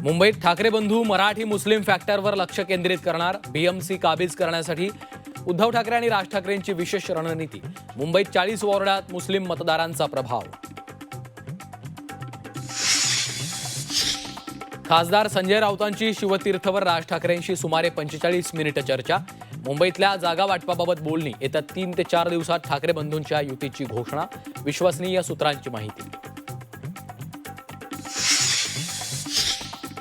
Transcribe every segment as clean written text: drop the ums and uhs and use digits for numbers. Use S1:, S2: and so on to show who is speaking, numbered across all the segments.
S1: मुंबईत ठाकरे बंधू मराठी मुस्लिम फॅक्टरवर लक्ष केंद्रित करणार. बीएमसी काबीज करण्यासाठी उद्धव ठाकरे आणि राज ठाकरेंची विशेष रणनीती. मुंबईत 40 वॉर्डात मुस्लिम मतदारांचा प्रभाव. खासदार संजय राऊतांची शिवतीर्थवर राज ठाकरेंशी सुमारे 45 मिनिटं चर्चा. मुंबईतल्या जागा वाटपाबाबत बोलणी. येत्या 3 ते 4 दिवसात ठाकरे बंधूंच्या युतीची घोषणा. विश्वसनीय सूत्रांची माहिती.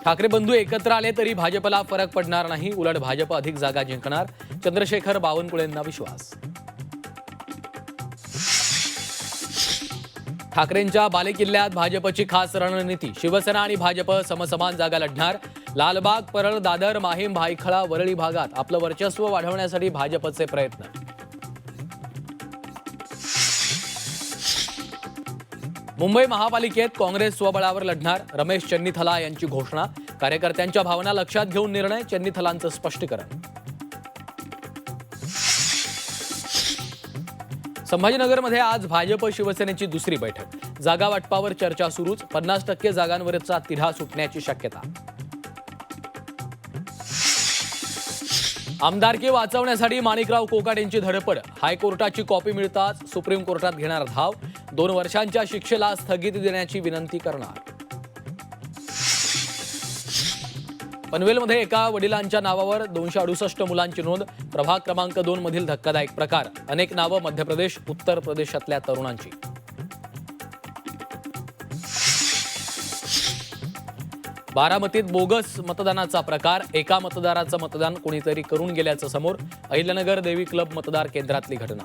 S1: ठाकरे बंधू एकत्र आले तरी भाजपला फरक पडणार नाही. उलट भाजप अधिक जागा जिंकणार. चंद्रशेखर बावनकुळेंना विश्वास. ठाकरेंच्या बालेकिल्ल्यात भाजपची खास रणनीती. शिवसेना आणि भाजप समसमान जागा लढणार. लालबाग, परळ, दादर, माहीम, भायखळा, वरळी भागात आपलं वर्चस्व वाढवण्यासाठी भाजपचे प्रयत्न. मुंबई महापालिकेत काँग्रेस स्वबळावर लढणार. रमेश चन्नीथला यांची घोषणा. कार्यकर्त्यांच्या भावना लक्षात घेऊन निर्णय. चन्नीथलांचं स्पष्टीकरण. संभाजीनगरमध्ये आज भाजप शिवसेनेची दुसरी बैठक. जागा वाटपावर चर्चा सुरूच. 50% जागांवरचा तिढा सुटण्याची शक्यता. आमदारकी वाचवण्यासाठी माणिकराव कोकाट यांची धडपड. हायकोर्टाची कॉपी मिळताच सुप्रीम कोर्टात घेणार धाव. 2 वर्षांच्या शिक्षेला स्थगिती देण्याची विनंती करणार. पनवेलमध्ये एका वडिलांच्या नावावर 268 मुलांची नोंद. प्रभाग क्रमांक 2 मधील धक्कादायक प्रकार. अनेक नावं मध्य प्रदेश, उत्तर प्रदेशातल्या तरुणांची. बारामतीत बोगस मतदानाचा प्रकार. एका मतदाराचं मतदान कोणीतरी करून गेल्याचं समोर. अहिल्यानगर देवी क्लब मतदार केंद्रातली घटना.